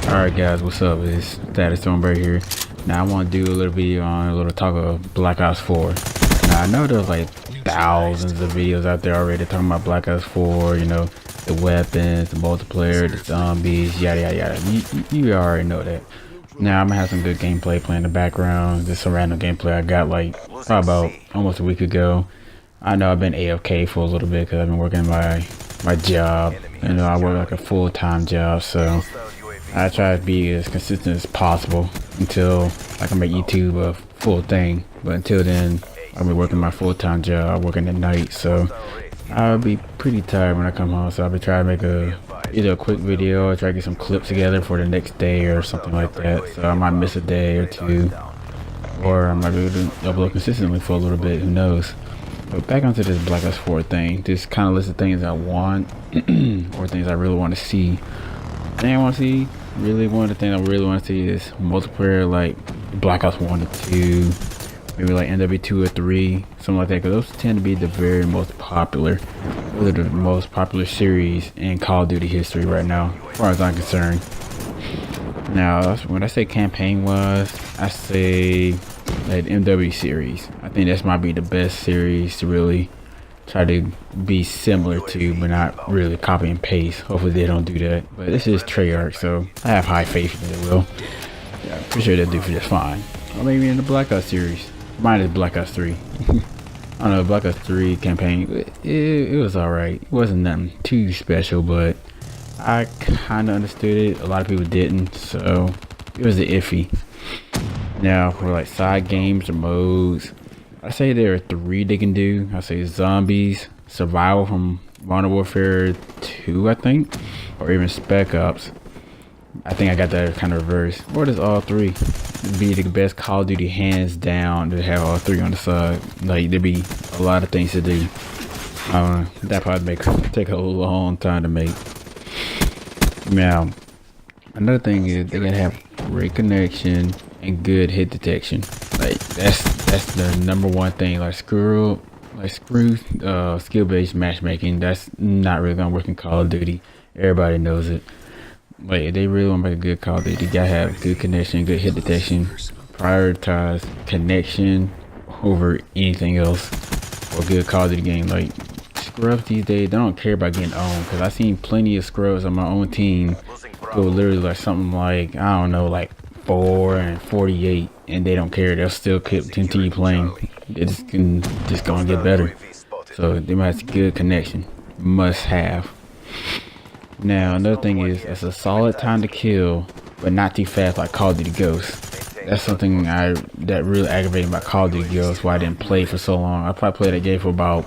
Alright guys, what's up? It's Status Stormberg here. Now I want to do a little video on a little talk of Black Ops 4. Now I know there's like thousands of videos out there already talking about Black Ops 4, you know, the weapons, the multiplayer, the zombies, yada yada yada. You already know that. Now I'm gonna have some good gameplay playing in the background, just some random gameplay I got like probably about almost a week ago. I know I've been AFK for a little bit because I've been working my job. You know, I work like a full-time job, so I try to be as consistent as possible until I can make YouTube a full thing. But until then, I'll be working my full-time job, working at night, so I'll be pretty tired when I come home. So I'll be trying to make either a quick video or try to get some clips together for the next day or something like that. So I might miss a day or two, or I might be able to upload consistently for a little bit, who knows. But back onto this Black Ops 4 thing, this kind of list of things I want or things I really want to see. Thing I want to see, really one of the things I really want to see is multiplayer, like Black Ops 1 or 2, maybe like MW2 or 3, something like that, because those tend to be the very most popular, really the most popular series in Call of Duty history right now, as far as I'm concerned. Now, when I say campaign-wise, I say that MW series. I think this might be the best series to really try to be similar to, but not really copy and paste. Hopefully they don't do that. But this is Treyarch, so I have high faith in they will. Yeah, I'm pretty sure they'll do just fine. Or maybe in the Black Ops series. Mine is Black Ops 3. I don't know, Black Ops 3 campaign, it was alright. It wasn't nothing too special, but I kind of understood it. A lot of people didn't, so it was iffy. Now for like side games or modes, I say there are 3 they can do. I say zombies, survival from Modern Warfare 2, I think, or even Spec Ops. I think I got that kind of reversed. Or does all 3 be the best Call of Duty hands down to have all 3 on the side? Like there'd be a lot of things to do. That probably take a long time to make. Now, another thing is they gotta have great connection and good hit detection. Like that's the #1 thing. Like screw skill-based matchmaking. That's not really gonna work in Call of Duty. Everybody knows it. Like if they really want to make a good Call of Duty, you gotta have good connection, good hit detection. Prioritize connection over anything else for a good Call of Duty game. Like scrubs these days, they don't care about getting owned, because I've seen plenty of scrubs on my own team go literally like something like, I don't know, like 4 and 48, and they don't care. They'll still continue playing. It's just gonna get better. So they might have good connection. Must have. Now another thing is, it's a solid time to kill, but not too fast like Call of Duty Ghosts. That's something that really aggravated my Call of Duty Ghosts, why I didn't play for so long. I probably played that game for about,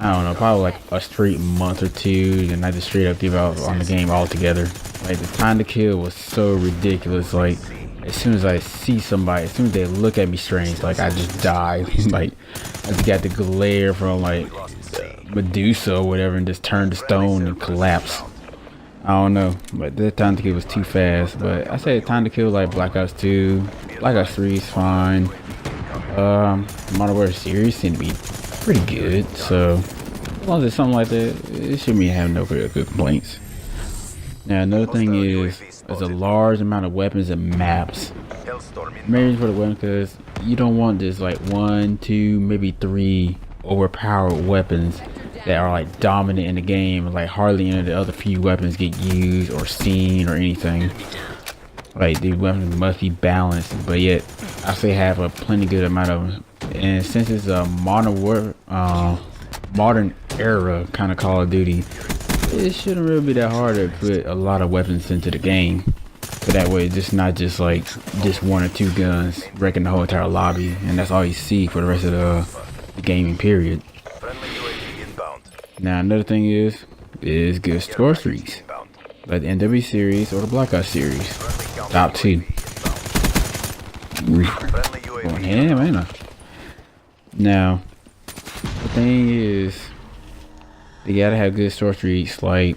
I don't know, probably like a straight month or 2, and I just straight up give out on the game altogether. Like the time to kill was so ridiculous. Like as soon as I see somebody, as soon as they look at me strange, like I just die. Like I just got the glare from like Medusa or whatever, and just turned to stone and collapse. I don't know, but the time to kill was too fast. But I say time to kill like Black Ops 2, Black Ops 3 is fine. Modern Warfare series seem to be pretty good, so as long as it's something like that, it shouldn't be having no real good complaints. Now another thing is, there's a large amount of weapons and maps. Maybe for the weapons, because you don't want just like 1, 2, maybe 3 overpowered weapons that are like dominant in the game, like hardly any of the other few weapons get used or seen or anything. Like the weapons must be balanced, but yet I say have a plenty good amount of them. And since it's a modern era kind of Call of Duty, it shouldn't really be that hard to put a lot of weapons into the game. So that way it's just not just like just 1 or 2 guns wrecking the whole entire lobby, and that's all you see for the rest of the gaming period. Now another thing is good score streaks, like the MW series or the Black Ops series. Top 2. Going ham, ain't I? Now the thing is, they gotta have good score streaks. Like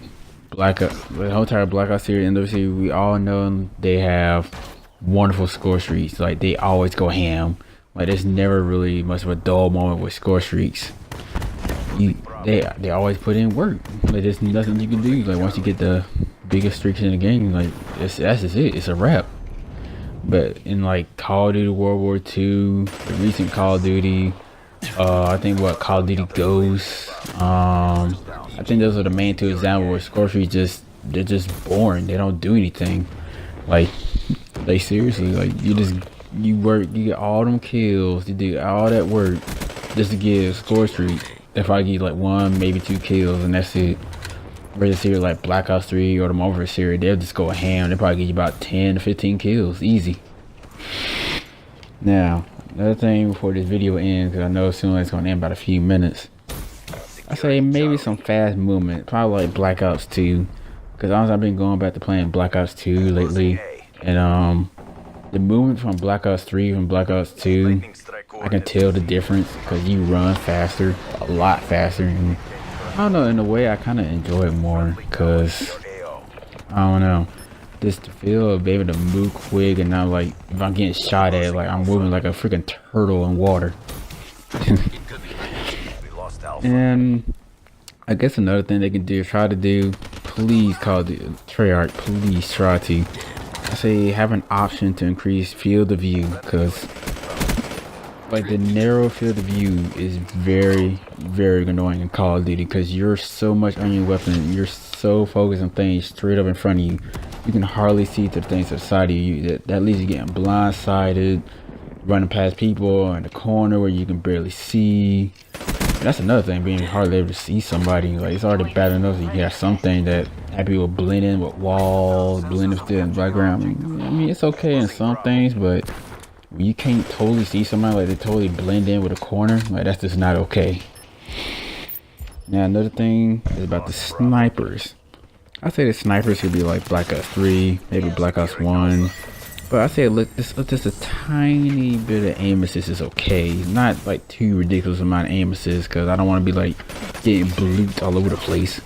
the whole entire Black Ops series, MW series, we all know they have wonderful score streaks. Like they always go ham. Like there's never really much of a dull moment with score streaks. They always put in work. Like there's nothing you can do. Like once you get the biggest streaks in the game. Like that's just it. It's a wrap. But in like Call of Duty World War II, the recent Call of Duty, I think what Call of Duty Ghosts, I think those are the main two examples where score streaks they're just boring. They don't do anything. Like seriously, like you work, you get all them kills, you do all that work just to get a score streak. If I get like 1, maybe 2 kills, and that's it. Whereas here like Black Ops 3 or the Modern Warfare series, they'll just go ham. They'll probably get you about 10 to 15 kills, easy. Now, another thing before this video ends, because I know soon it's going to end about a few minutes. I say maybe some fast movement, probably like Black Ops 2. Because honestly, I've been going back to playing Black Ops 2 lately. And the movement from Black Ops 3 and Black Ops 2, I can tell the difference because you run faster, a lot faster. And I don't know, in a way I kind of enjoy it more because, I don't know, just the feel of being able to move quick and not like, if I'm getting shot at, like I'm moving like a freaking turtle in water. And I guess another thing they can do, try to do, please call the Treyarch, please try to, I say have an option to increase field of view, because like the narrow field of view is very, very annoying in Call of Duty because you're so much on your weapon, you're so focused on things straight up in front of you, you can hardly see to the things to the side of you. That leaves you getting blindsided, running past people in the corner where you can barely see. And that's another thing, being hardly able to see somebody. Like it's already bad enough you got something that have people blend in with walls, blend in the background. I mean, it's okay in some things, but you can't totally see somebody, like they totally blend in with a corner, like that's just not okay. Now another thing is about the snipers. I say the snipers could be like Black Ops 3, maybe Black Ops 1, but I say look, just a tiny bit of aim assist is okay, not like too ridiculous amount of aim assist, because I don't want to be like getting blooped all over the place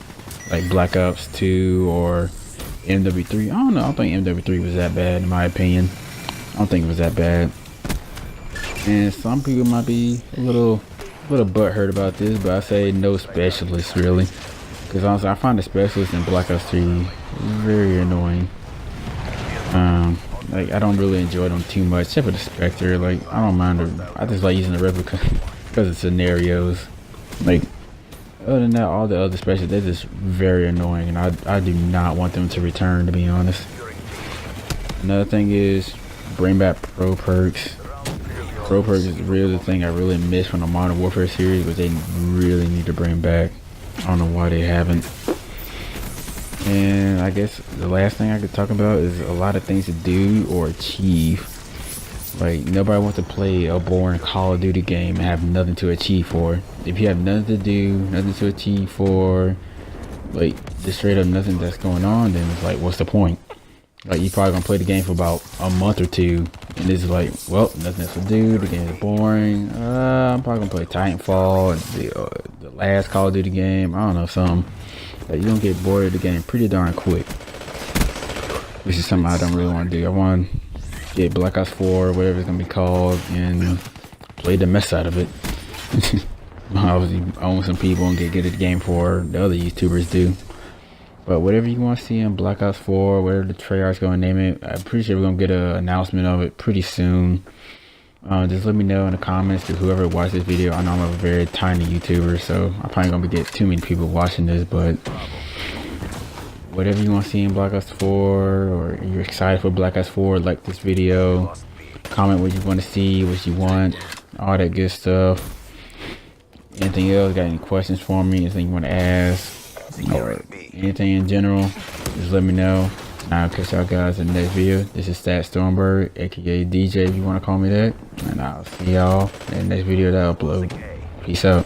like Black Ops 2 or MW3. I don't know, I don't think MW3 was that bad in my opinion. I don't think it was that bad. And some people might be a little butthurt about this, but I say no specialists really. Because honestly, I find the specialists in Black Ops 3 very annoying. Like I don't really enjoy them too much, except for the Spectre. Like I don't mind them. I just like using the replica because of scenarios. Like other than that, all the other specialists, they're just very annoying, and I do not want them to return, to be honest. Another thing is bring back pro perks. Pro perks is really the thing I really miss from the Modern Warfare series, but they really need to bring back. I don't know why they haven't. And I guess the last thing I could talk about is a lot of things to do or achieve. Like nobody wants to play a boring Call of Duty game and have nothing to achieve for. If you have nothing to do, nothing to achieve for, like just straight up nothing that's going on, then it's like what's the point? Like you probably gonna play the game for about a month or two, and it's like, well, nothing else to do. The game is boring. I'm probably gonna play Titanfall, the last Call of Duty game. I don't know, something. Like you gonna get bored of the game pretty darn quick. Which is something I don't really want to do. I want to get Black Ops 4, whatever it's gonna be called, and play the mess out of it. Obviously, own some people and get the game for the other YouTubers do. But whatever you want to see in Black Ops 4, whatever the Treyarch's going to name it, I'm pretty sure we're going to get an announcement of it pretty soon. Just let me know in the comments to whoever watched this video. I know I'm a very tiny YouTuber, so I'm probably going to get too many people watching this, but whatever you want to see in Black Ops 4, or you're excited for Black Ops 4, like this video, comment what you want to see, what you want, all that good stuff. Anything else, got any questions for me, anything you want to ask, or anything in general, just let me know. I'll catch y'all guys in the next video. This is Stat Stormbird, aka DJ if you want to call me that, and I'll see y'all in the next video that I upload. Peace out.